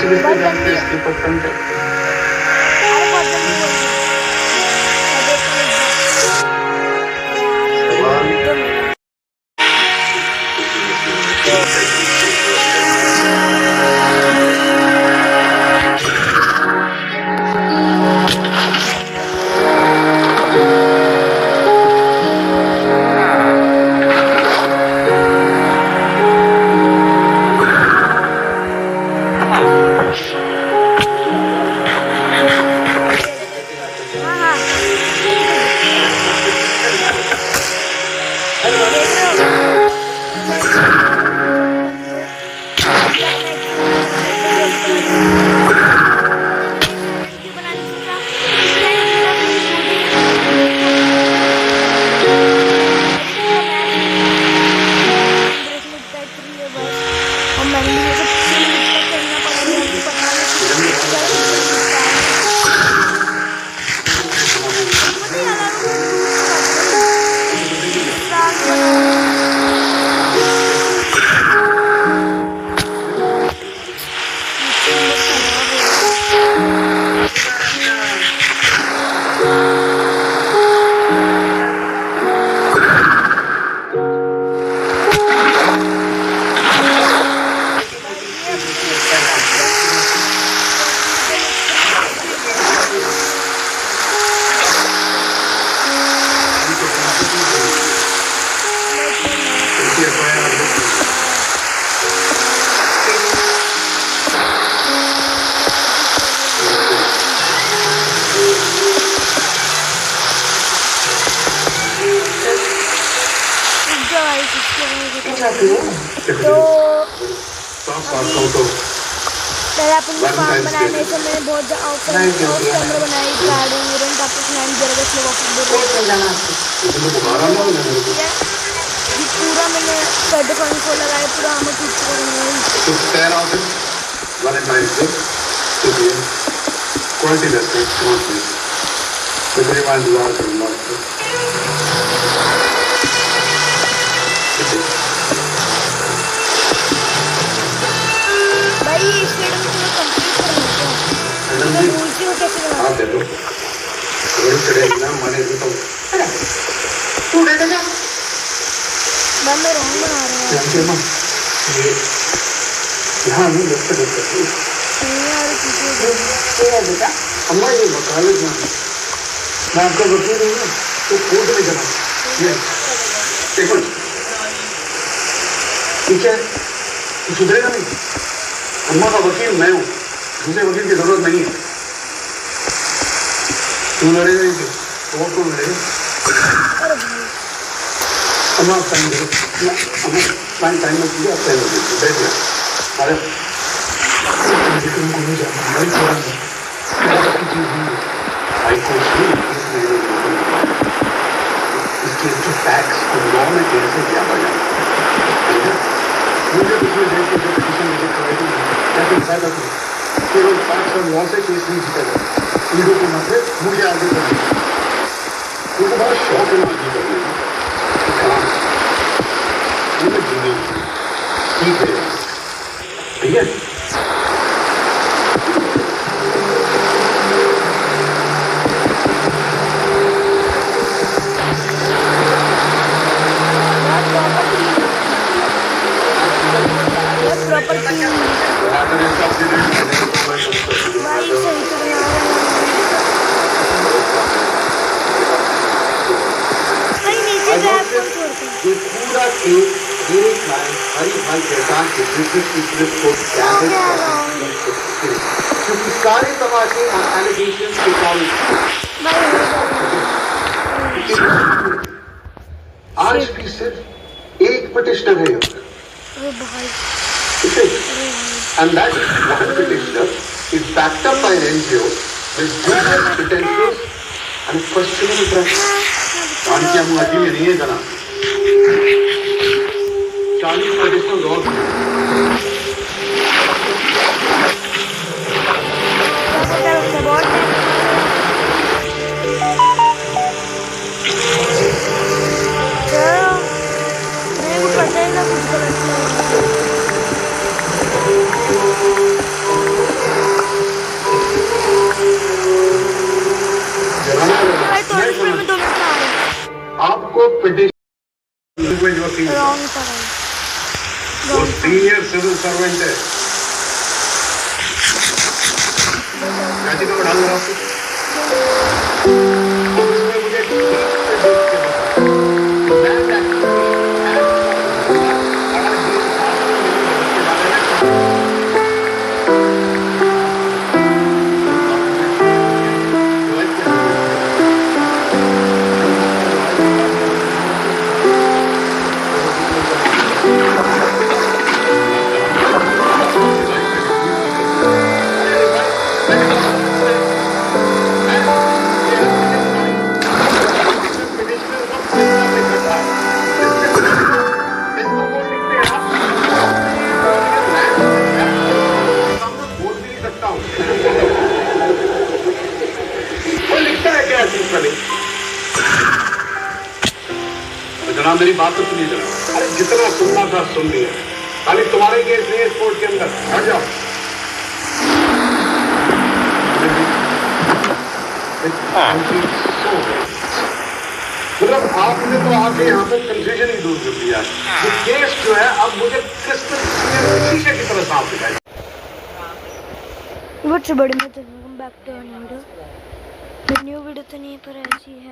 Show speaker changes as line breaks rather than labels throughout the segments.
इसलिए जानते हैं इसके ऊपर कम कर।
अरे बहुत जल्दी बोल रही पहले अपन फार्म बनाने से मैंने बहुत कैमरा बनाई गार्डन वूडन ताकि स्नैन जगह से पूरा मैंने हेडफोन को लगाया पूरा हम कुछ
तो स्टेयर आउट वैलेंटाइन डे तो ये क्वालिटी रहती है क्वालिटी तो मेरे पास इंतजार करना
भाई इस वीडियो में पूरा कंप्लीट करना है रूल से कैसे बनाना
आप दे दो थोड़ी चढ़ेगा माने तो
पूरा तो जा
बंद रंग बना रहा है
जानते हो ये यहाँ नहीं लगता
नहीं यार पीछे
ये है बेटा
अम्मा ये वकालत में मैं आपका वकील हूँ ना तो कोर्ट में जाना ये देखो ठीक है तो सुधरेगा नहीं अम्मा का वकील मैं हूँ दूसरे वकील की जरूरत नहीं है तू लड़ेगा ही तो और कौन लड़ेगा अम्मा आप टाइम दो अम्मा टाइम मत कीजिए आप टाइम दीजिए बैठ गया अरे तुमको नहीं जाना मैं छोड़ूंगा हाई कोर्ट में इसके टैक्स और लॉ में कैसे क्या बना मुझे दूसरे देश के जो पिटीशन मुझे कराई या फिर फायदा करो केवल टैक्स और लॉ से केस नहीं जीता जाता हीरो को मतलब मुझे आगे करना उनको बड़ा शौक है आगे करने का काम मुझे जीने ठीक है भैया ये पूरा एक लाइन हरी भाई पहचान के बिजनेस की स्लिप को क्योंकि सारे तमाशे और एलिगेशन के कारण आज भी सिर्फ एक पिटिशनर है and that one petitioner is backed up by an NGO with business credentials and questionable trust. Charlie क्या मुझे अजीब नहीं है जना Charlie को additional laws वो सीनियर सिविल सर्वेंट है। चाची को डाल रहा हूँ। उसने मुझे ठीक से देख के बताया। मैं जनाब मेरी बात तो सुनिए जनाब। अरे जितना सुनना था सुन लिया। खाली तुम्हारे केस नहीं है कोर्ट के अंदर। हट जाओ। मतलब आपने तो आके यहाँ पे कंफ्यूजन ही दूर कर दिया। ये केस जो है अब मुझे क्रिस्टल क्लियर शीशे की तरह साफ दिखाई।
व्हाट्स अप बड़ी मत welcome back to another new video. तो नहीं पर ऐसी है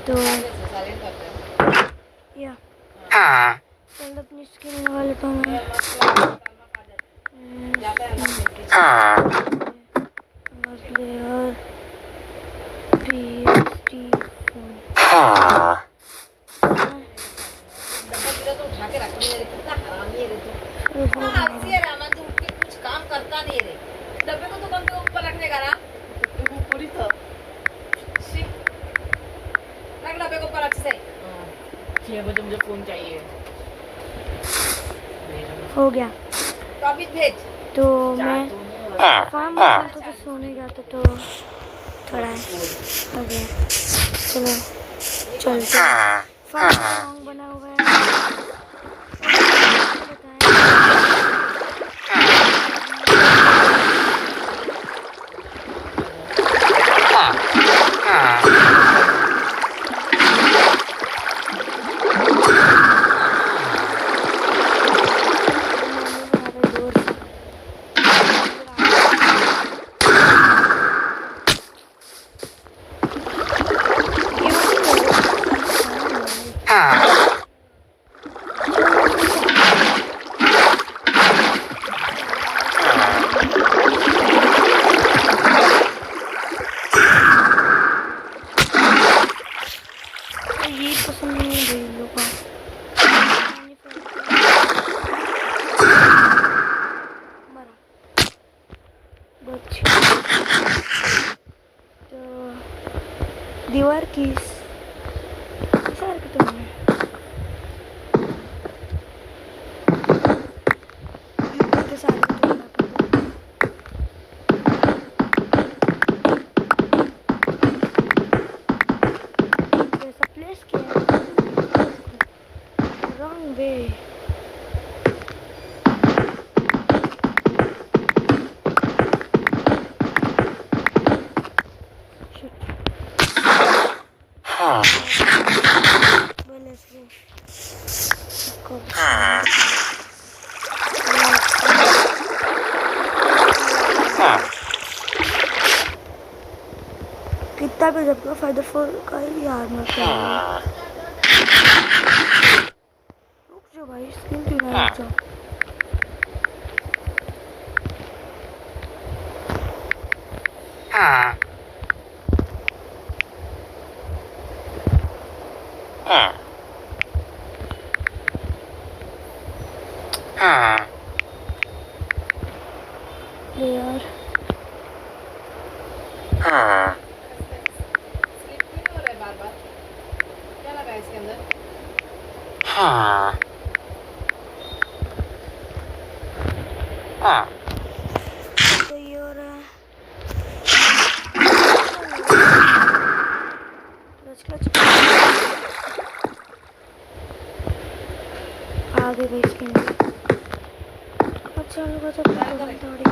तो या चल अपनी स्किन वाले पर मैं
कुछ काम करता नहीं रे। डब्बे को तो कम से ऊपर रखने का ना। पूरी तो डब्बे को ऊपर अच्छे से। 6 बजे मुझे फोन चाहिए।
हो गया
तो अभी भेज।
तो मैं फार्म में तो सोने गया था तो थोड़ा हो गया। चलो चलते फार्म सॉन्ग बना हुआ है। दीवार की सार के तो है के सारे जैसा प्लेस किया रॉन्ग वे। कितना भी जब फायदा फोर का ही यार मत रुक जाओ भाई स्किन क्यों ना रुक जाओ। यार
इसके अंदर
तो ये हो रहा है आगे गई इसके अंदर। अच्छा लोग थोड़ी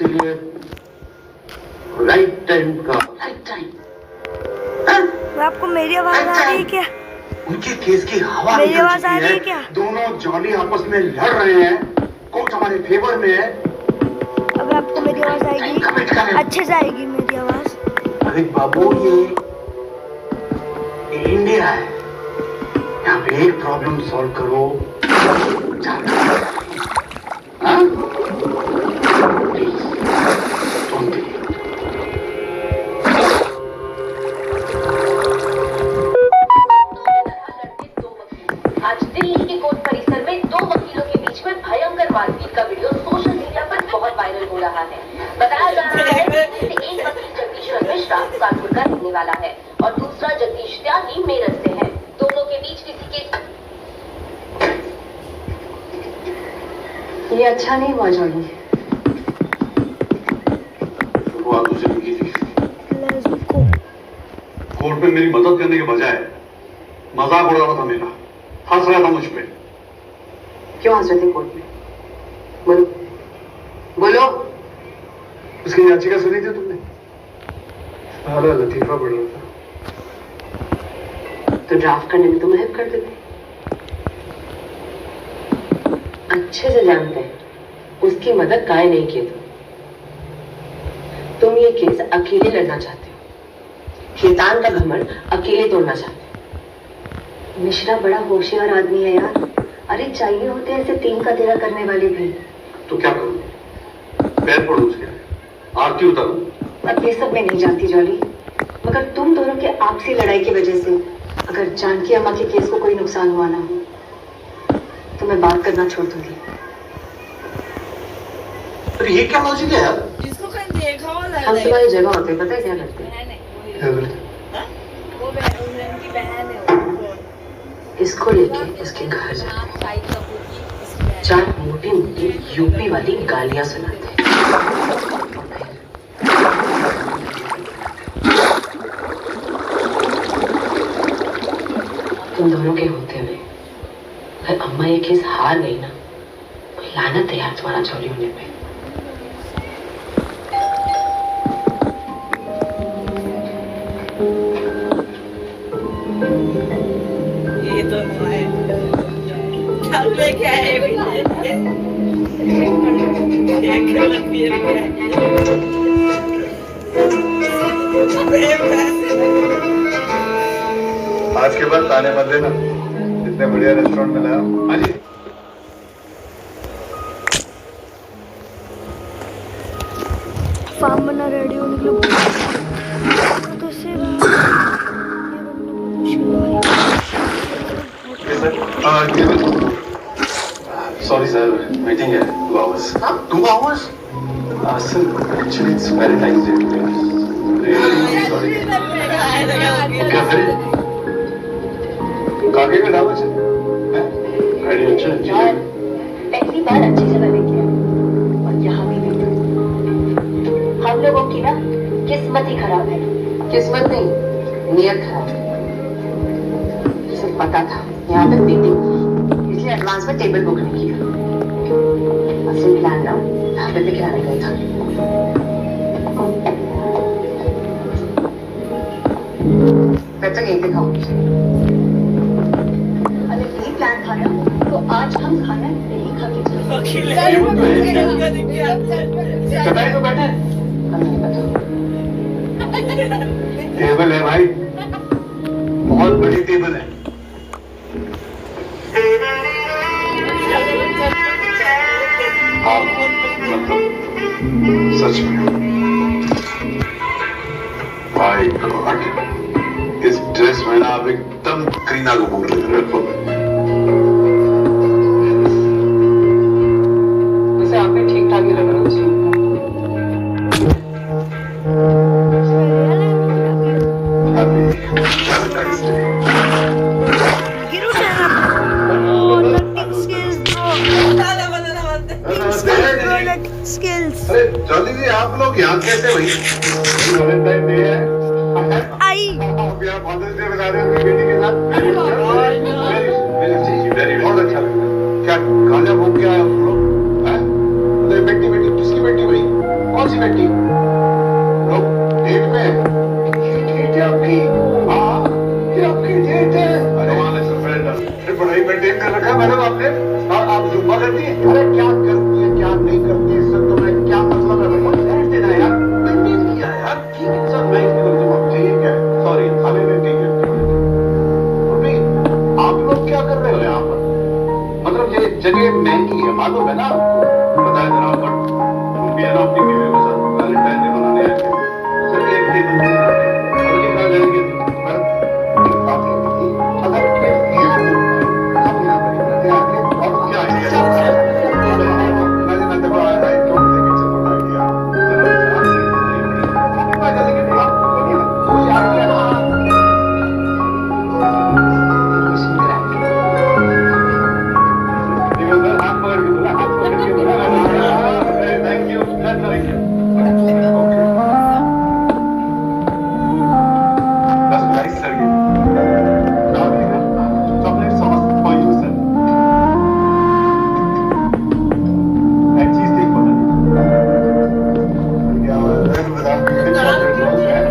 लिए राइट टाइम का राइट टाइम।
आपको मेरी आवाज आ रही है क्या?
उनके केस की हवा
मेरी
निकल
आवाज आ
चुकी
रही है
है।
क्या?
दोनों जॉली आपस में लड़ रहे हैं, कोर्ट हमारे फेवर में है।
अब आपको मेरी आवाज आएगी?
कमिट करें।
अच्छे से आएगी मेरी आवाज।
अरे बाबू, ये इंडिया है, यहाँ पे एक प्रॉब्लम सॉल्व करो, हाँ? Please, don't delay.
आज दिल्ली के कोर्ट परिसर में दो वकीलों के बीच में भयंकर मारपीट का वीडियो सोशल मीडिया पर बहुत वायरल हो रहा है। बताया जा रहा है कि एक वकील जगदीश्वर मिश्रा कानपुर का रहने वाला है और दूसरा जगदीश त्यागी मेरठ से है। दोनों के बीच किसी के ये अच्छा नहीं हुआ जॉली।
वो तुझे की थी
Let's go।
कोर्ट में मेरी मदद करने के बजाय मजाक उड़ा रहा था मेरा, हंस रहा था मुझ पे।
क्यों हंस रहे थे कोर्ट में? बोलो बोलो।
उसकी याचिका सुनी थी तुमने? सारा लतीफा पढ़ रहा था।
तो ड्राफ्ट करने में तुम हेल्प कर देते। अच्छे से जानते हैं उसकी मदद काहे नहीं की तुम ये केस अकेले लड़ना चाहते हो। शैतान का घमंड अकेले तोड़ना चाहते हो। मिश्रा बड़ा होशियार आदमी है यार। अरे चाहिए होते ऐसे तीन का तेरा करने वाले भी।
तो क्या करूं? पैर पड़ो उसके, आरती उतारूं?
अब ये सब मैं नहीं जानती जॉली, मगर तुम दोनों के आपसी लड़ाई की वजह से अगर जानकी अम्मा के केस को कोई नुकसान हुआ ना तो मैं बात करना छोड़ दूंगी।
अरे ये क्या लॉजिक है यार?
इसको कहीं देखा हुआ लग
हम
रहा
तुम्हारी जगह होते पता है क्या करते हैं?
है नहीं,
क्या बोले?
वो उनकी बहन है वो।
इसको लेके उसके घर जाते हैं।
शाहिद कपूर की इसकी बहन।
चार मोटी मोटी यूपी वाली गालियां सुनाते हैं। तुम दोनों के होते हुए अगर अम्मा ये केस हार गई ना तो लानत है यार तुम्हारा चोरी होने पे।
ये तो है कल में क्या है
आज के बाद ताने मत देना, इतने बढ़िया रेस्टोरेंट में लाया।
हाँ जी।
फार्म बना रेडी होने के लिए तो इससे ये बनना बहुत मुश्किल है।
सॉरी सर, मीटिंग है 2 hours.
2 hours?
Sir actually it's Valentine's day today. Sorry.
क्या करें? काके का दावा है? गाड़ी अच्छा है।
यार पहली बार अच्छी जगह लेके आए और यहाँ भी नहीं। हम लोगों की ना किस्मत ही खराब है। किस्मत नहीं, नियत खराब है। सिर्फ पता था यहाँ पे मीटिंग, इसलिए एडवांस में टेबल बुक नहीं किया। असली प्लान ना ढाबे पे खिलाने गया था। मैं तो यहीं पे खाऊंगी। अगर यही प्लान था ना तो आज हम खाना नहीं खा के
चटाई तो बैठे
हमें नहीं पता।
टेबल है भाई, बहुत बड़ी टेबल है।
हाँ मतलब सच में भाई गॉड, इस ड्रेस में ना आप एकदम करीना कपूर लग रहे हो।
वैसे आप भी ठीक ठाक ही लग रहे हो।
Happy Valentine's day.
गिरो स्किल्स।
अरे जॉली जी, आप लोग यहाँ कैसे भाई?
वैलेंटाइन डे है।
आई
आप यहाँ फादर्स डे बना रहे हो अपनी बेटी के साथ?
बहुत अच्छा लग रहा है।
क्या गांजा भोग के आए हम लोग? हैं? अरे बेटी बेटी किसकी बेटी भाई? कौन
सी बेटी लोग डेट पे ये डेट है आपकी। हाँ ये आपकी डेट है। अरे वाले सर पढ़ाई मेंटेन कर रखा मैडम आपने। आप जुम्मा करती है? अरे क्या करती है क्या नहीं करती है सर, तुम्हें क्या मतलब है? डेट देना यार, मेंटेन किया यार। ठीक है सर, मैं इसके लिए माफ चाहिए क्या है? सॉरी हमें मेंटेन करते हैं। आप लोग क्या कर रहे हो यहाँ पर? मतलब ये जगह महंगी है मालूम है ना आपको? बताया जनाब, बट तुम भी है ना अपनी बीवी के साथ वैलेंटाइन डे मनाने आए थे। सर एक दिन और निकाल जाएंगे पर अगर हम यहाँ पर इकट्ठे आके और क्या है मैंने देखो I don't think it's a good idea. कोई आइडिया ना Thank you. That's nice, sir. Chocolate sauce for you, sir. And cheese steak for that. Yeah, chocolate sauce है.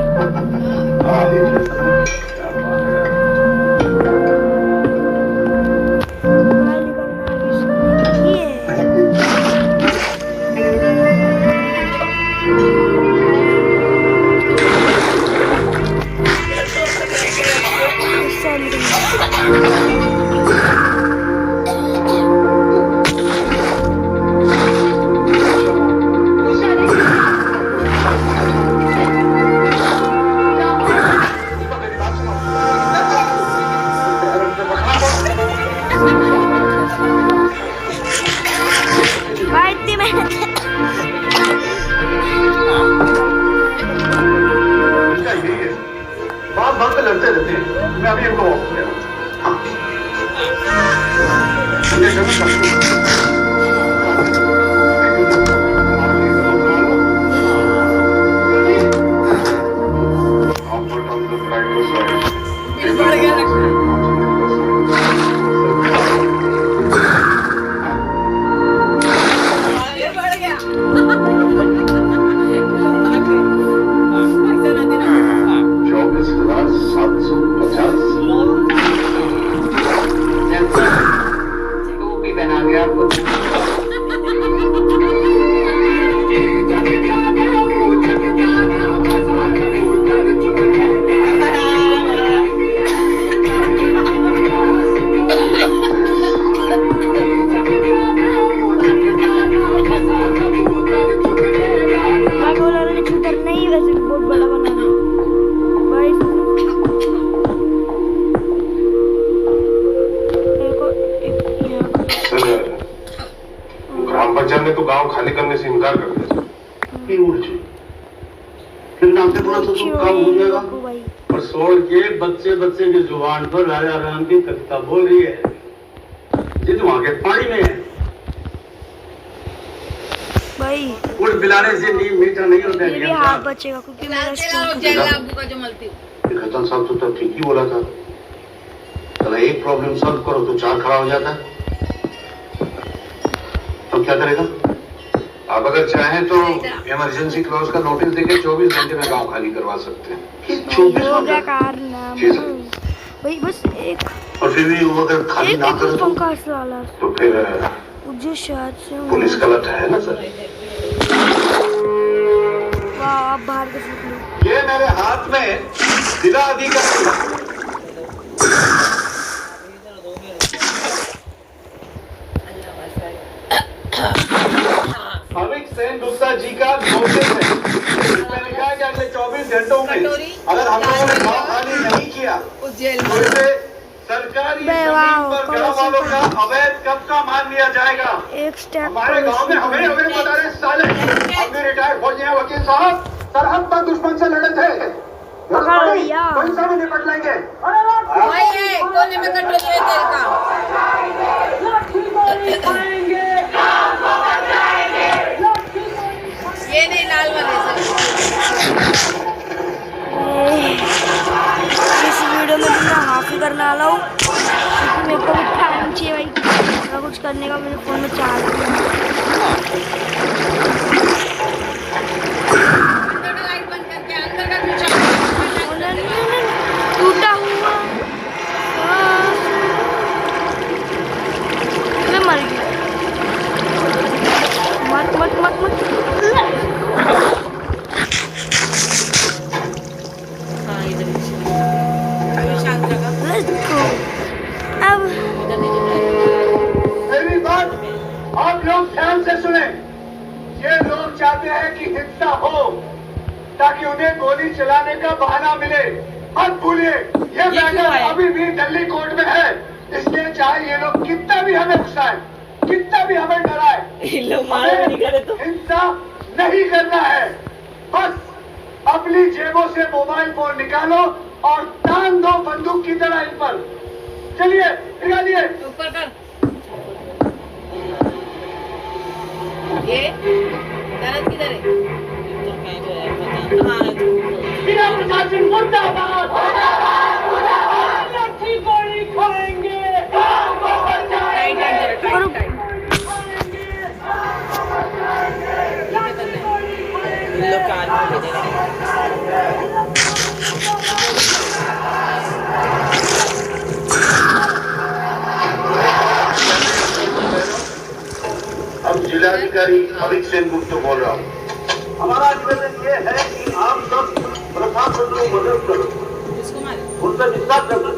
हाँ, बात पे लड़ते रहते हैं। मैं अभी इनको ऑफ कर रहा पंचायत ने तो गांव खाली करने से इनकार कर दिया। फिर नाम से थोड़ा सा काम हो जाएगा। और सोच के बच्चे की जुबान पर राजा राम की कविता बोल रही है जिस वहां के पानी में है
भाई।
गुड़ पिलाने से नीम मीठा नहीं होता है।
ये भी हाथ बचेगा क्योंकि मेरा
खतन साहब तो ठीक ही बोला था। चला एक प्रॉब्लम सॉल्व करो तो चार खड़ा हो जाता है। तो क्या करेगा? आप अगर चाहें तो इमरजेंसी क्लॉज का नोटिस देके 24 घंटे में गांव खाली करवा सकते हैं। 24 घंटे
भाई बस एक।
और फिर भी वो अगर खाली ना करे तो फिर
मुझे शायद से
पुलिस का लट है ना सर।
वाह आप बाहर के सीख लो।
ये मेरे हाथ में जिला अधिकारी अमित सेन गुप्ता जी का नोटिस है। इसमें लिखा है कि अगले 24 घंटों में अगर हम लोगों ने गाँव खाली नहीं किया तो इसे सरकारी जमीन पर गाँव वालों का अवैध कब्जा मान लिया जाएगा।
एक स्टेप
हमारे गांव में हमें बता रहे साले अपने रिटायर्ड फौजी हैं वकील साहब, सरहद पर दुश्मन से लड़े थे। पैसा में निपट लेंगे।
कोने में कटोरी है तेल का। ये नहीं लाल वाले
इस वीडियो में मैं हाफी करने वाला हूँ क्योंकि मेरे को भी टाइम चाहिए भाई मेरा कुछ करने का। मेरे फ़ोन में चार्ज
ताकि उन्हें गोली चलाने का बहाना मिले। मत भूलिए ये मैटर अभी भी दिल्ली कोर्ट में है, इसलिए चाहे ये लोग कितना भी हमें उकसाए, कितना भी हमें डराए, हमें हिंसा नहीं करना है। बस अपनी जेबों से मोबाइल फोन निकालो और तान दो बंदूक की तरह इन पर। चलिए निकालिए।
ऊपर कर ये दर्द किधर है?
जिला प्रशासन मुर्दाबाद, लाठी गोली खाएंगे, गांव को बचाएंगे,
अब जिलाधिकारी अमित सेन गुप्ता बोल रहा हूँ। हमारा निवेदन ये है कि आप सब प्रशासन को मदद करो, उनसे विश्वास करो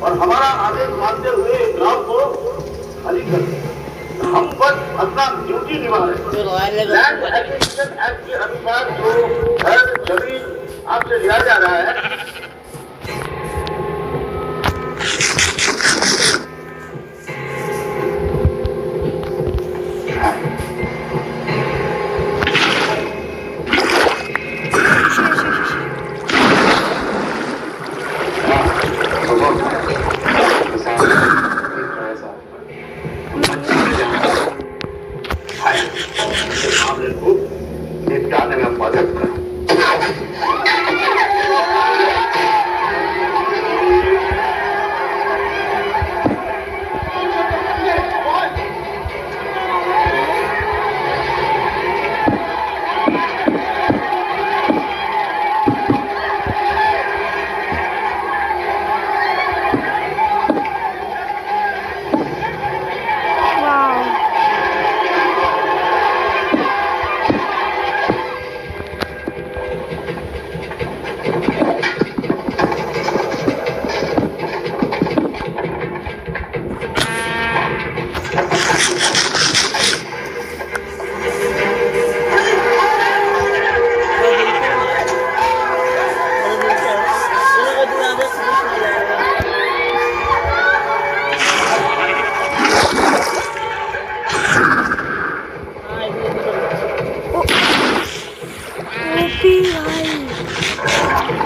और हमारा आदेश मानते हुए गांव को खाली करो। हम बस अपना ड्यूटी निभा रहे हैं। लैंड एक्विजिशन एक्ट के अनुसार जो घर जमीन आपसे लिया जा रहा है, मामले को निपटाने में मदद करो।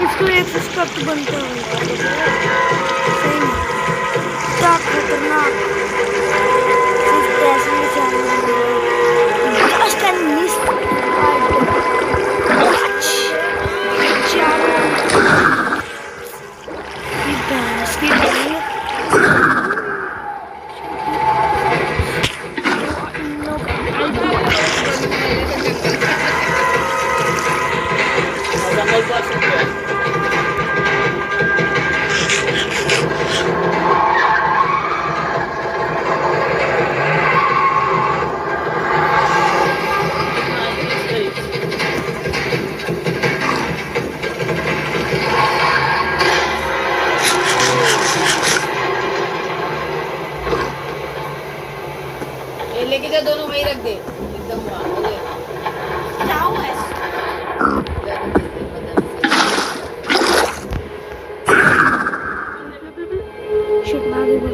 इसको एक स्कर्ट बनता है, सही में क्या खतरनाक। सिर्फ पैसे में चाहिए, जस्ट एंड मिस
लेके जा, दोनों वहीं रख दे एकदम वहाँ। क्या हुआ है?
शिट मार दी बोल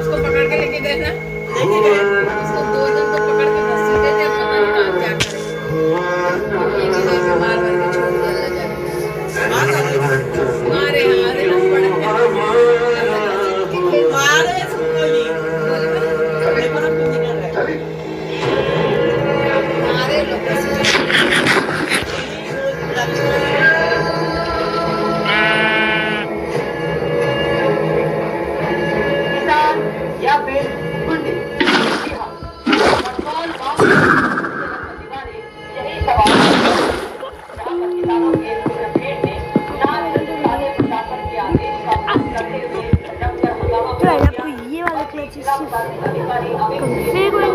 इसको पकड़ के लेके गए ना, लेके गए इसको 2 दिन तो पकड़ के घसीटे थे, पता नहीं कहाँ क्या करे। एक जगह से मार मार के छोड़ दिया अल्लाह जाने। मारे हारे हम पड़े मार
कभी कोई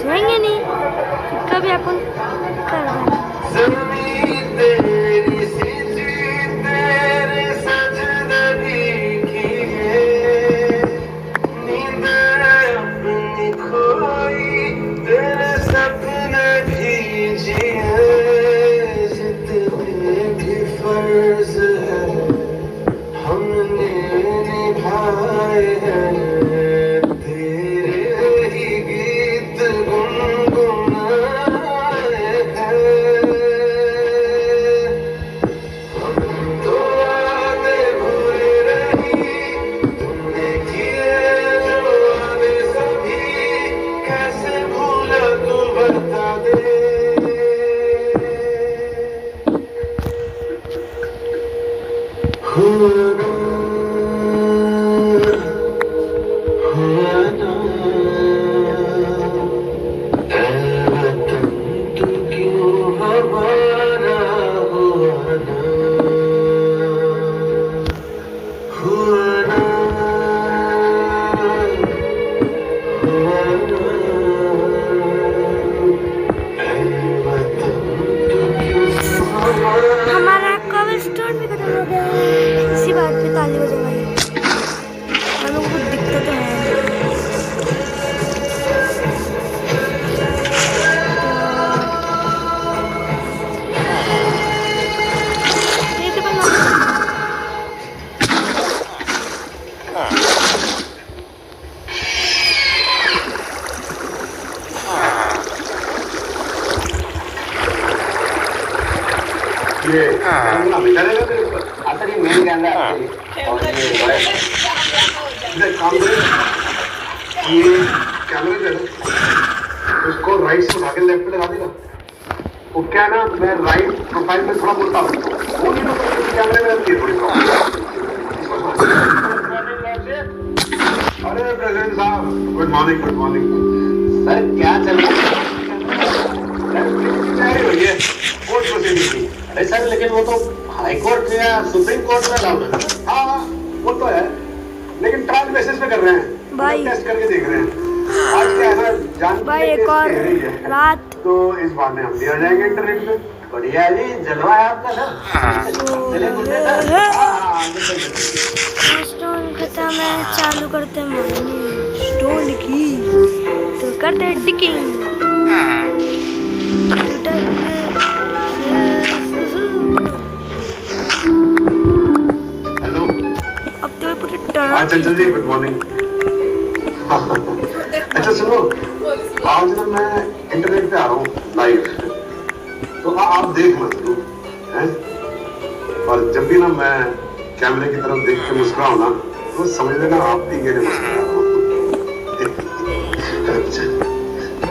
सोएंगे नहीं, कभी अपन कर हमारा कॉबलस्टोन भी खत्म हो गया है। इसी बात पे ताली बजाई, हम लोगों को दिक्कत तो है।
ये कैमरा मिला रहेगा तेरे ऊपर। आता नहीं मेन कैमरा और ये काम करें, ये कैमरे पे उसको राइट से उठा के लेफ्ट पे लगा देगा। वो क्या ना, मैं राइट प्रोफाइल में थोड़ा बोलता हूँ, वो नहीं तो कैमरे में होती है थोड़ी प्रॉब्लम। अरे प्रेसिडेंट साहब, गुड मॉर्निंग। सर क्या चल रहा है? कोर्ट प्रोसीडिंग की। अरे सर, लेकिन वो तो हाई कोर्ट या सुप्रीम कोर्ट में अलाउड है ना? हाँ, वो तो है, लेकिन ट्रायल बेसिस पे कर रहे हैं
भाई,
टेस्ट करके देख रहे हैं। आज क्या है ना, जान
भाई एक और रात
तो इस बार में हम भी आ जाएंगे इंटरनेट पे। बढ़िया जी, जलवा है आपका सर।
स्टोन खत्म है, चालू करते मारने स्टोन की, तो करते डिकिंग।
हेलो,
अब तो पूरी टर्न।
चल जी, गुड मॉर्निंग। अच्छा सुनो, आज ना मैं इंटरनेट पे आ रहा हूँ लाइव, तो आप देखना जरूर हैं। और जब भी ना मैं कैमरे की तरफ देख के मुस्कुराऊं ना, तो समझ लेना आप भी मेरे मुस्कुरा रहे हो।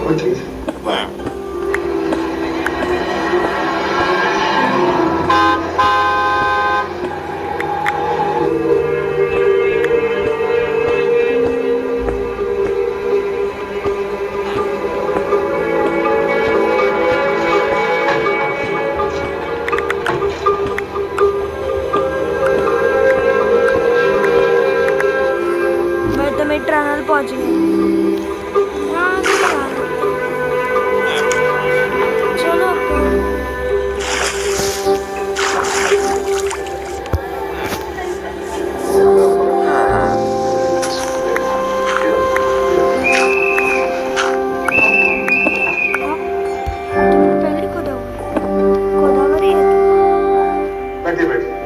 Okay, bye.
टनल पहुंच गए। चलो पहले गोदावरी है।
बैठिए बैठिए।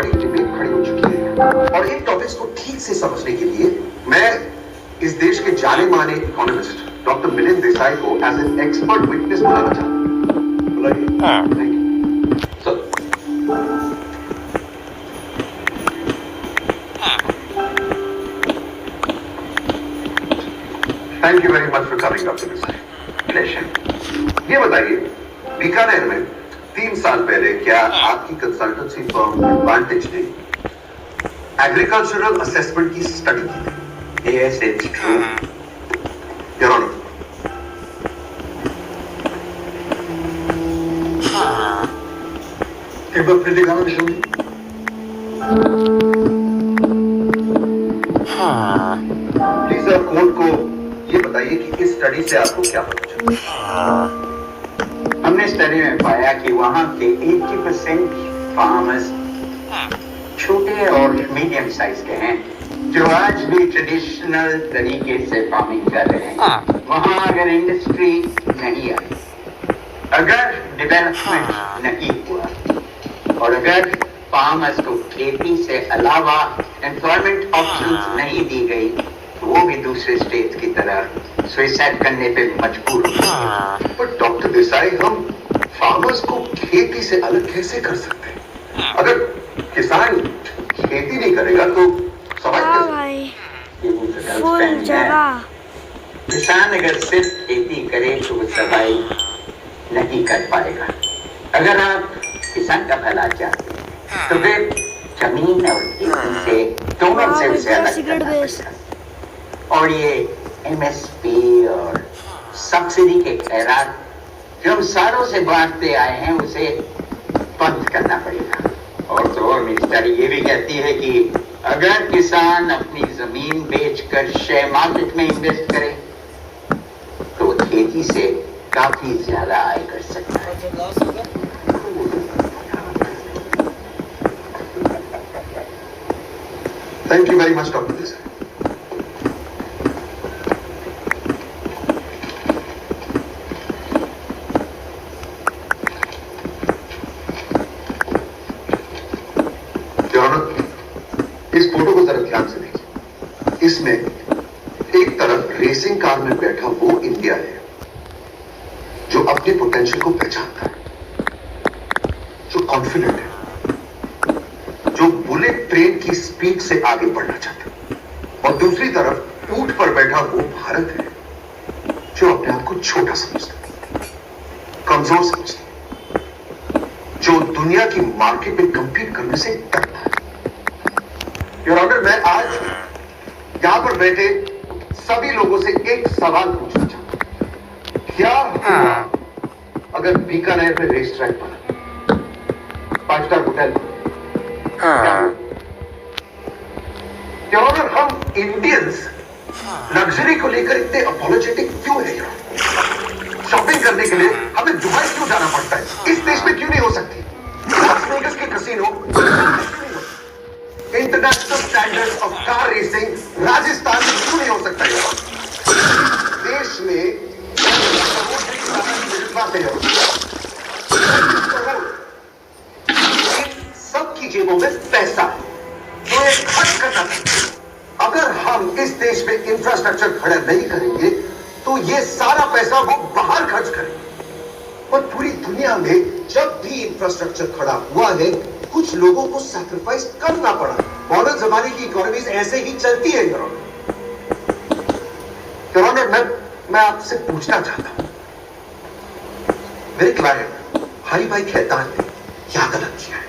बड़ी डिबेट खड़ी हो चुकी है और इन टॉपिक्स को ठीक से समझने के लिए मैं इस देश के जाने माने इकोनॉमिस्ट डॉक्टर मिलिंद देसाई को एज एन एक्सपर्ट विटनेस बुलाना चाहता हूं। बुलाइए। Thank you sir. Thank you very much for coming doctor Desai. Pleasure. ये बताइए, बीकानेर में 3 साल पहले क्या आपकी कंसल्टेंसी फर्म एडवांटेज ने एग्रीकल्चरल असेसमेंट की स्टडी की थी? Yes, it's true. Your Honor.
एक बार फिर दिखाना विष्णु।
प्लीज कोर्ट को ये बताइए कि इस स्टडी से आपको क्या पता चला?
हमने स्टडी में पाया कि वहाँ के 80% फार्मर्स छोटे और मीडियम साइज के हैं जो आज भी ट्रेडिशनल तरीके से फार्मिंग कर रहे हैं। वहाँ अगर इंडस्ट्री नहीं आई, अगर डेवलपमेंट नहीं हुआ और अगर फार्मर्स को खेती से अलावा एम्प्लॉयमेंट ऑप्शंस नहीं दी गई तो वो भी दूसरे स्टेट की तरह सुइसाइड करने पे मजबूर हो।
पर डॉक्टर देसाई, हम फार्मर्स को खेती से अलग कैसे कर सकते हैं? अगर किसान खेती नहीं करेगा तो समाज
हाँ
कैसे?
भाई फुल जगह।
किसान अगर सिर्फ खेती करे तो वो सफाई नहीं कर पाएगा। अगर आप किसान का भला चाहते हैं तो फिर जमीन और खेती से दोनों से उसे अलग करना पड़ेगा। और ये एमएसपी और सब्सिडी के खैरात जो हम सालों से बांटते आए हैं उसे बंद करना पड़ेगा। और तो और मिनिस्टर ये भी कहती है कि अगर किसान अपनी जमीन बेचकर शेयर मार्केट में इन्वेस्ट करे तो खेती से काफी ज्यादा आय कर सकता है।
Thank you very much doctor Desai. इस फोटो को जरा ध्यान से देखिए। इसमें एक तरफ रेसिंग कार में बैठा वो इंडिया है जो अपने पोटेंशियल को पहचानता है, जो कॉन्फिडेंट है, जो बुलेट ट्रेन की स्पीड से आगे बढ़ना चाहता है। और दूसरी तरफ ऊंट पर बैठा वो भारत है जो अपने आप को छोटा समझता है, कमजोर समझता है, जो दुनिया की मार्केट में कंपीट करने से डरता है। योर ऑनर, मैं आज यहां पर बैठे सभी लोगों से एक सवाल पूछना चाहता हूं। क्या हुआ अगर बीकानेर में रेस ट्रैक बना, 5 स्टार होटल? योर ऑनर, हम इंडियंस लग्जरी को लेकर इतने अपॉलोजेटिक क्यों है? शॉपिंग करने के लिए हमें दुबई क्यों जाना पड़ता है? इस देश में क्यों नहीं हो सकती? लास वेगस के casino, international standards of car racing Rajasthan में क्यों नहीं हो सकता है? देश में सबकी जेबों में पैसा है तो ये खर्च करना चाहिए। अगर हम इस देश में इंफ्रास्ट्रक्चर खड़ा नहीं करेंगे तो ये सारा पैसा वो बाहर खर्च करेंगे। और पूरी दुनिया में जब भी इंफ्रास्ट्रक्चर खड़ा हुआ है कुछ लोगों को सैक्रिफाइस करना पड़ा। मॉडर्न जमाने की इकोनॉमीज ऐसे ही चलती है। योर ऑनर, मैं आपसे पूछना चाहता हूं, मेरे क्लाइंट हरी भाई खेतान ने क्या गलत किया है?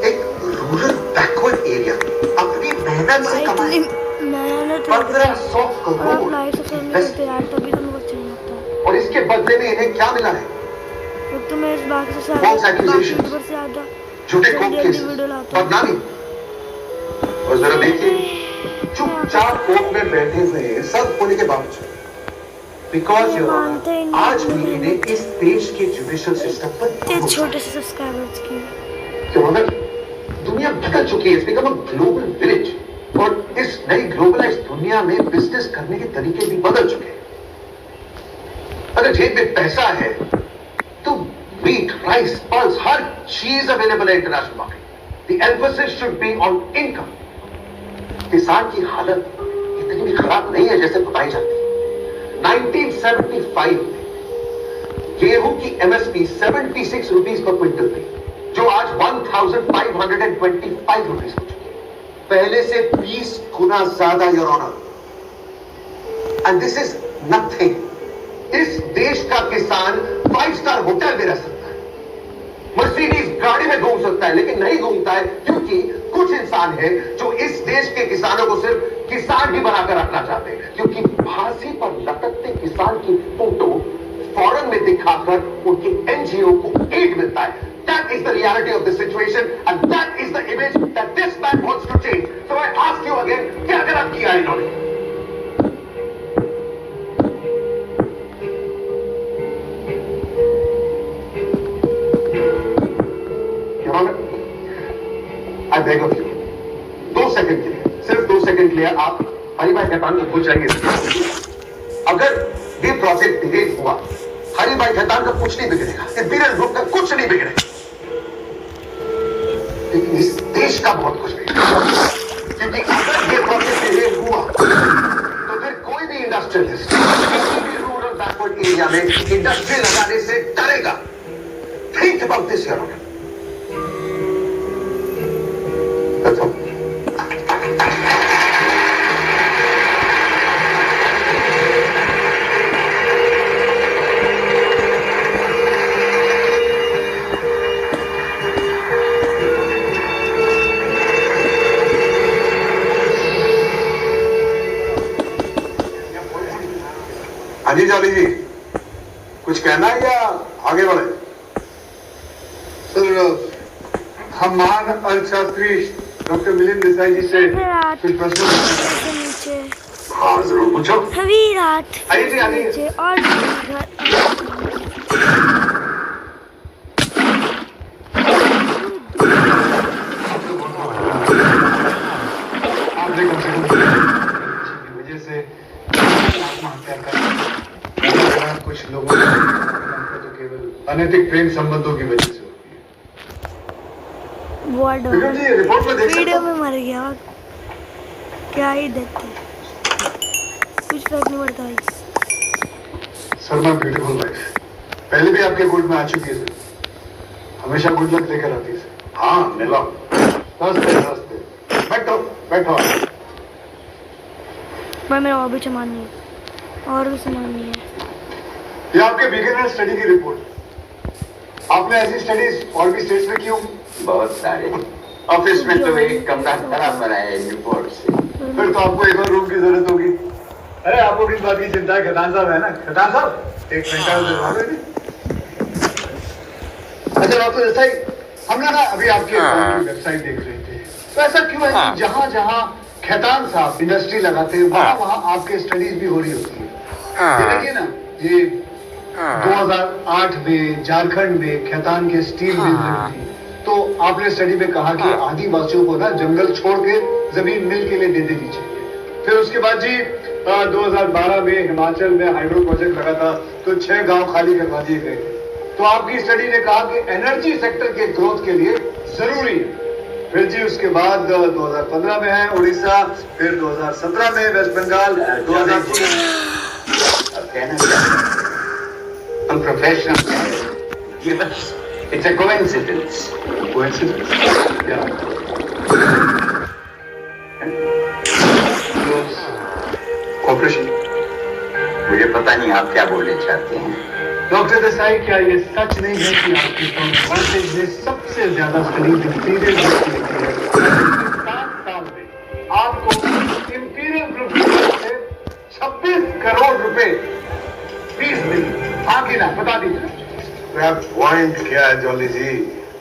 एक रूरल बैकवर्ड एरिया अपनी मेहनत से कमाई 1500 करोड़ और इसके बदले में इन्हें क्या मिला है? झूठे कोर्ट केस, बदनामी। और जरा देखिए, चुपचाप कोर्ट में बैठे हुए हैं सब होने के बावजूद, बिकॉज आज भी इन्हें इस देश के जुडिशियल सिस्टम पर
छोटे से सब्सक्राइबर्स की
दुनिया बदल चुकी है। Become a global village. और इस नई ग्लोबलाइज्ड दुनिया में बिजनेस करने के तरीके भी बदल चुके हैं। अगर जेब में पैसा है तो मीट, राइस, पल्स, हर चीज अवेलेबल है international market. The emphasis should be on income. किसान की हालत इतनी भी खराब नहीं है जैसे बताई जाती है। 1975 में गेहूं की एमएसपी 76 रुपीज पर क्विंटल थी, जो आज 1525 रुपीज हो चुकी है, पहले से 20 गुना ज्यादा, your honour. And this is nothing. इस देश का किसान 5 स्टार होटल में रह सकता है, मर्सिडीज गाड़ी में घूम सकता है, लेकिन नहीं घूमता है क्योंकि कुछ इंसान है जो इस देश के किसानों को सिर्फ किसान ही बनाकर रखना चाहते हैं, क्योंकि फांसी पर लटकते किसान की फोटो फॉरेन में दिखाकर उनके एनजीओ को एड मिलता है। That is the reality of the situation and that is the image that this man wants to change. So I ask you again, क्या गलत किया इन्होंने? I beg of you, 2 second के लिए, सिर्फ 2 सेकंड के लिए आप हरिभाई खेतान को भूल जाइए। अगर ये प्रोजेक्ट डिले हुआ, हरिभाई खेतान का कुछ नहीं बिगड़ेगा, इंपीरियल ग्रुप का कुछ नहीं बिगड़ेगा, लेकिन इस देश का बहुत कुछ बिगड़ेगा। क्योंकि अगर ये प्रोजेक्ट डिले हुआ तो फिर कोई भी इंडस्ट्रियलिस्ट किसी भी रूरल बैकवर्ड एरिया में इंडस्ट्री लगाने से डरेगा। Think about this your honour. That's all. हाँ जी जॉली जी, कुछ कहना है या आगे बढ़े?
सर, हम महान अर्थशास्त्री डॉक्टर मिलिंद देसाई जी से कुछ प्रश्न
नीचे
हाँ जरूर पूछो।
अभी रात
आइए जी, आइए।
नीचे और
आपने कम से कम की वजह से आत्महत्या कर कुछ लोगों तो केवल अनैतिक प्रेम संबंधों की वजह से होती है।
वार्ड
विक्रम जी रिपोर्ट में देख सकते
वीडियो
हो?
में मर गया, क्या ही देते, कुछ फर्क नहीं पड़ता भाई।
शर्मा ब्यूटीफुल वाइफ पहले भी आपके कोर्ट में आ चुकी है सर, हमेशा गुड लक लेकर आती है सर।
हाँ मिला।
नमस्ते, बैठो बैठो।
भाई मेरा और भी सामान नहीं है, और भी सामान नहीं है।
ये आपके बिगिनर स्टडी की रिपोर्ट। आपने ऐसी स्टडीज और भी स्टेट्स में की होंगी?
बहुत सारे ऑफिस में तो एक कमरा भरा पड़ा है रिपोर्ट से।
फिर तो आपको एक और रूम की जरूरत होगी। अरे आपको किस बात की चिंता है? खतान साहब है ना, खतान साहब एक मिनट। अच्छा डॉक्टर देसाई, हम ना अभी आपके वेबसाइट देख रहे थे, तो ऐसा क्यों है कि जहाँ जहाँ खैतान साहब इंडस्ट्री लगाते हैं वहाँ वहाँ आपके स्टडीज भी हो रही होती है। ये देखिए ना, ये 2008 में झारखंड में खैतान के स्टील मिल लगी थी, तो आपने स्टडी में कहा कि आदिवासियों को ना जंगल छोड़ के जमीन मिल के लिए दे देनी चाहिए। फिर उसके बाद जी 2012 में हिमाचल में हाइड्रो प्रोजेक्ट लगा था, तो 6 गांव खाली करवा दिए गए थे। तो आपकी स्टडी ने कहा कि एनर्जी सेक्टर के ग्रोथ के लिए जरूरी है। फिर जी उसके बाद 2015 में है उड़ीसा, फिर 2017 में वेस्ट बंगाल, 2016
हम प्रोफेशनल हैं, बस इट्स अ कोइंसिडेंस।
कॉपरेशन।
मुझे पता नहीं आप क्या बोलना चाहते हैं।
डॉक्टर देसाई, क्या ये सच नहीं है कि आपकी कॉलेज ने सबसे ज्यादा स्टडीज इंपीरियल ग्रुप की लिखी है? 7 साल में आपको इंपीरियल ग्रुप की तरफ से 26 करोड़ रुपए फीस मिली। आगे ना बता दीजिए।
पॉइंट क्या है जॉली जी?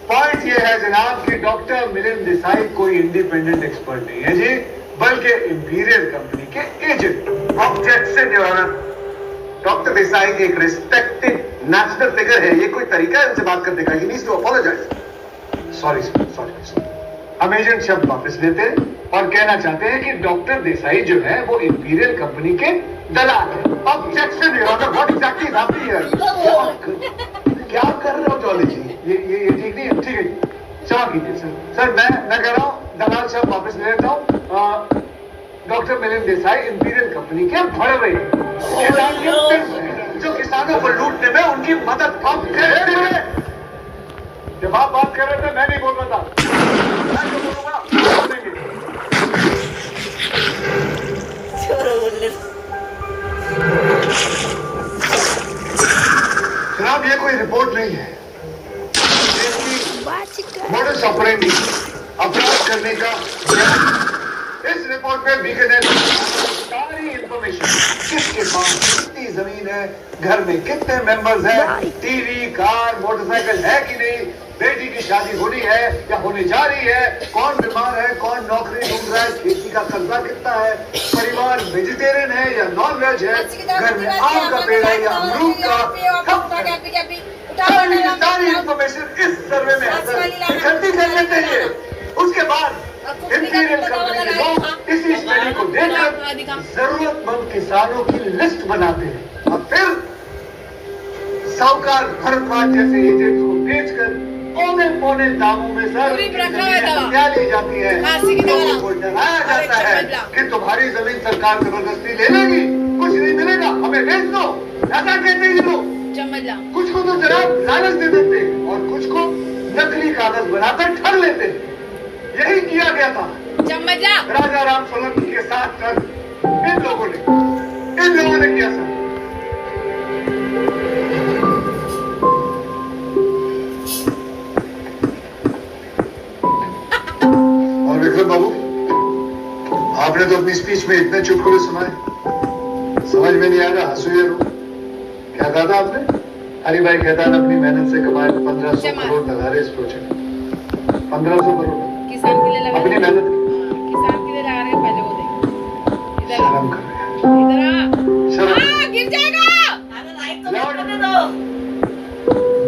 पॉइंट ये है जनाब कि डॉक्टर मिलिंद देसाई कोई इंडिपेंडेंट एक्सपर्ट नहीं है जी, बल्कि इंपीरियल कंपनी के agent.
Objection your honour. Doctor Desai एक रिस्पेक्टेड नेशनल फिगर है, ये कोई तरीका है उनसे बात करने का? He needs to apologise.
Sorry sorry, हम एजेंट शब्द वापस लेते हैं और कहना चाहते हैं कि डॉक्टर देसाई जो है वो इंपीरियल कंपनी के दलाल है।
Objection your honour. What exactly is happening here?
क्या कर रहे हो जॉली जी? ये ठीक नहीं है। ठीक है जी, क्षमा कीजिए सर। सर मैं कह रहा हूँ दलाल साहब वापस ले लेता हूँ। Doctor Milind Desai imperial company के बड़े भाई जो किसानों को लूटने में उनकी मदद आप करते हैं। जब आप बात कर रहे थे मैं नहीं बोल रहा था। मैं जो बोलूंगा बोलेंगे। जनाब ये कोई रिपोर्ट नहीं है। मोडस ऑपरेंडी अपराध करने का। इस रिपोर्ट में बीकानेर सारी इंफॉर्मेशन, किसके पास कितनी जमीन है, घर में कितने मेंबर्स हैं, टीवी कार मोटरसाइकिल है कि नहीं, बेटी की शादी होनी है या होने जा रही है, कौन बीमार है, कौन नौकरी ढूंढ रहा है, खेती का कर्जा कितना है, परिवार वेजिटेरियन है या नॉन वेज है, घर में आम का पेड़ है या अमरूद का, सारी इंफॉर्मेशन इस सर्वे में इकट्ठी कर लेते हैं। उसके बाद इंपीरियल कंपनी के लोग इसी स्टडी को देखकर जरूरतमंद किसानों की लिस्ट बनाते हैं और फिर साहूकार भरद्वाज जैसे एजेंट्स को बेचकर पौने पौने दामों में सर क्या ली जाती है। लोगों को डराया जाता है कि तुम्हारी जमीन सरकार जबरदस्ती ले लेगी, कुछ नहीं मिलेगा, हमें बेच दो, ऐसा कहते हैं लोग। कुछ को तो जनाब लालच दे देते और कुछ को नकली कागज बनाकर ठग लेते। यही किया गया था राजा राम सोलंकी के साथ इन लोगों ने किया सर। और विक्रम बाबू, आपने तो अपनी स्पीच में इतने चुटकुले सुनाए, समझ में नहीं आ रहा हंसू या रो। क्या कहा था आपने? हरी भाई खेतान अपनी मेहनत से कमाए 1500 करोड़ लगा रहे इस प्रोजेक्ट। 1500 करोड़
किसान के लिए लगा
अपनी मेहनत
किसान के लिए लगा रहे हैं। पहले वो देख इधर
शर्म कर रहे हैं।
इधर आ, गिर जाएगा।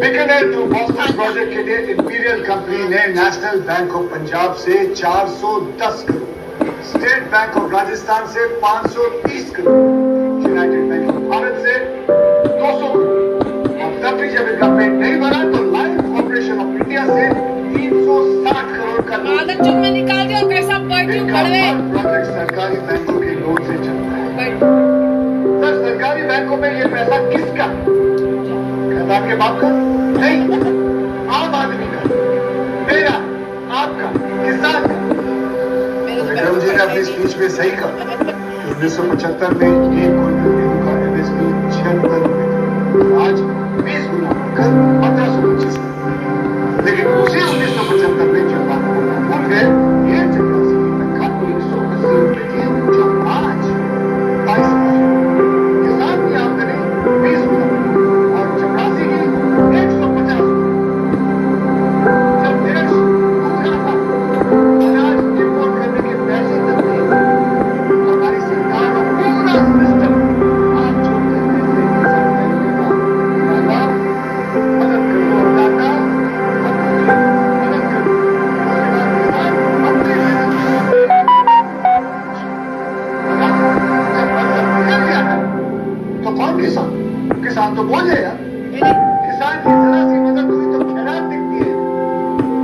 बीकानेर टू बॉस्टन प्रोजेक्ट के लिए इंपीरियल कंपनी ने नेशनल बैंक ऑफ पंजाब से 410 crore, state bank of Rajasthan से 530 crore, United bank of Bharat से 200 करोड़ और तब भी जब इनका पेट नहीं भरा तो लाइफ कॉर्पोरेशन ऑफ इंडिया से 360 करोड़ का
आदत चुन में निकाल दिया और कैसा पलटू खड़े।
प्रोजेक्ट सरकारी बैंकों के लोन से चलता है। सर सरकारी बैंकों में ये पैसा किसका? खजान के बाप का नहीं, आम आदमी का, मेरा, आपका, किसान का। विक्रम जी ने अपनी स्पीच में सही कहा। 1975 में एक क्विंटल गेहूं का एमएसपी 76 रुपए था, आज 20 गुना बढ़कर 1525। लेकिन उसी 1975 में जब बात भूल गए, ये चपरासी की तनख्वाह 180 रुपए थी जो आज 22। किसान की आमदनी 20 गुना और चपरासी की 150। जब देश भूखा था, अनाज इंपोर्ट करने के पैसे तक नहीं, हमारी सरकार का पूरा सिस्टम आप जो कहते थे मदद करो दाता, मदद करो तो कौन किसान? किसान तो बोल यार, किसान की जरा सी मदद हुई तो खैरात दिखती है।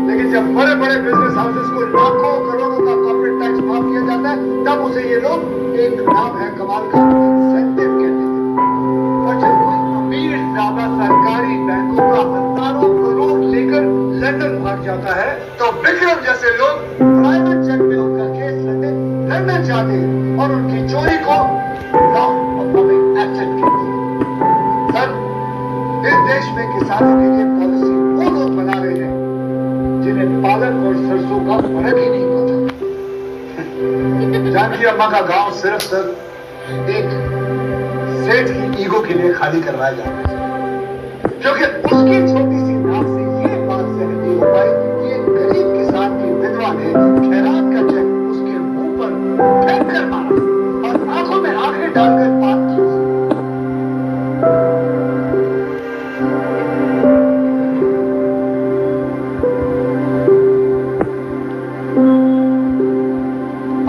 लेकिन जब बड़े बड़े बिजनेस हाउसेस को लाखों करोड़ों का कॉर्पोरेट टैक्स माफ किया जाता है, तब उसे ये लोग एक नाम है कमाल का इंसेंटिव कहते हैं। और जब कोई अमीर ज्यादा सरकारी बैंकों का हजारों करोड़ लेकर लंदन भाग जाता है तो विक्रम जैसे लोग प्राइवेट जेट में उनका केस लंदन जाते हैं और उनकी चोरी को लॉन्ग परफॉर्मिंग एसेट कहते हैं। सर इस देश में किसानों के लिए पॉलिसी वो लोग बना रहे हैं जिन्हें पालक और सरसों का फर्क ही नहीं पता। जानकी अम्मा का गांव सिर्फ सर एक सेठ की ईगो के लिए खाली करवाया जाता है, क्योंकि उसकी छोटी सी नाक से ये बात सहन नहीं हो पाई कि एक गरीब किसान की विधवा ने खैरात का चेक उसके मुंह पर फेंक कर मारा और आंखों में आंखें डालकर बात की।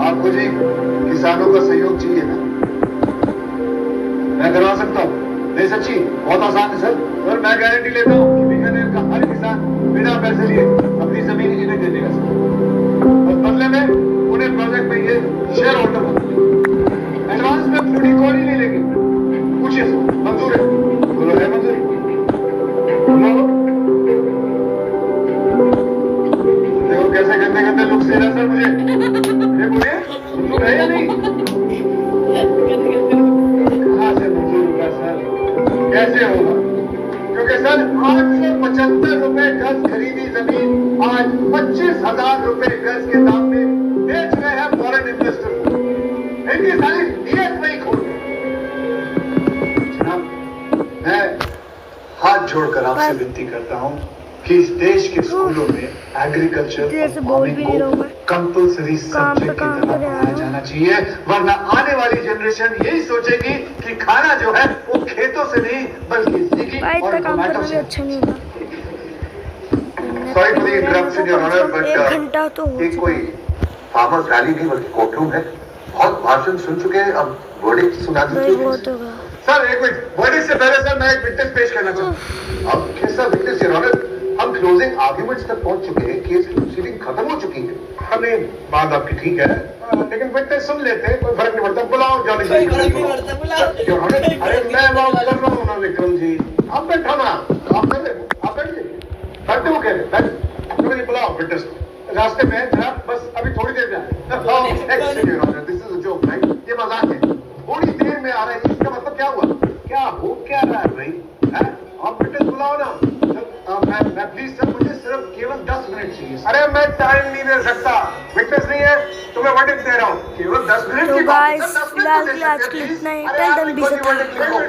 आपको जी किसानों का सहयोग चाहिए ना? मैं करवा सकता हूँ। नहीं सच्ची बहुत आसान है सर। और मैं गारंटी लेता हूँ कि बीकानेर का हर किसान बिना पैसे लिए अपनी जमीन भी इन्हें देने का सर। और बदले में उन्हें प्रोजेक्ट में ये शेयर होल्डर बनाएंगे। एडवांस में थोड़ी कौड़ी नहीं लेगी। पूछिए सर, मंजूर है? बोलो है मंजूर? बोलो। देखो कैसे गंदे गंदे लुक से रहा सर मुझे। ये बोलिए मंजूर है या नहीं? कहाँ से मंजूर होगा सर? कैसे होगा? क्योंकि सर 875 रुपए गज खरीदी जमीन आज 25,000 रुपए गज के दाम में बेच रहे हैं फॉरेन इन्वेस्टर को। इनकी सारी नीयत नहीं खोल। जनाब, मैं हाथ जोड़कर आपसे विनती करता हूँ कि इस देश के स्कूलों में एग्रीकल्चर और फार्मिंग को कंपल्सरी सब्जेक्ट की तरह पढ़ाया जाना चाहिए, वरना आने वाली जनरेशन यही सोचेगी कि खाना जो है वो खेतों से नहीं बल्कि स्विगी और जोमेटो से।
अच्छा नहीं होगा।
Sorry for the interruption your honour, but
एक घंटा तो हो
ये कोई फार्मर्स रैली नहीं बल्कि कोर्टरूम है। बहुत भाषण सुन चुके हैं, अब वर्डिक्ट सुना दीजिए।
बहुत होगा
सर एक मिनट, वर्डिक्ट से पहले सर मैं एक विटनेस पेश करना चाहूँ। अब कैसा विटनेस योर ऑनर? हम क्लोजिंग आर्ग्यूमेंट्स तक पहुंच चुके हैं, केस की प्रोसीडिंग खत्म हो चुकी है। हमें बात आपकी ठीक है, लेकिन विटनेस सुन लेते हैं, कोई फर्क नहीं पड़ता। बुलाओ जॉली
कोई फर्क नहीं पड़ता, बुलाओ।
योर ऑनर, अरे मैं बात कर रहा हूँ ना विक्रम जी, आप बैठो ना, आप बैठ जाइए। बैठते हो कह रहे बुलाओ विटनेस को। रास्ते में जनाब बस अभी थोड़ी देर में this is a joke right? ये मजाक है। थोड़ी देर में आ रहा है, इसका मतलब क्या हुआ? क्या हो क्या रहा है भाई? आप विटनेस बुलाओ ना। मैं प्लीज सर, मुझे सिर्फ केवल 10 मिनट चाहिए। अरे मैं टाइम नहीं दे सकता, विटनेस नहीं है तो मैं वर्डिक्ट दे रहा हूँ। केवल 10 मिनट
तो
की बात है,
गाइस
10 मिनट
फिलहाल
तो
के
दे
लिए आज
सकते
के लिए
हैं,
इतना ही।
please। अरे
टेल
आप
देम
लिखो जी,
बी
वर्डिक्ट लिखो।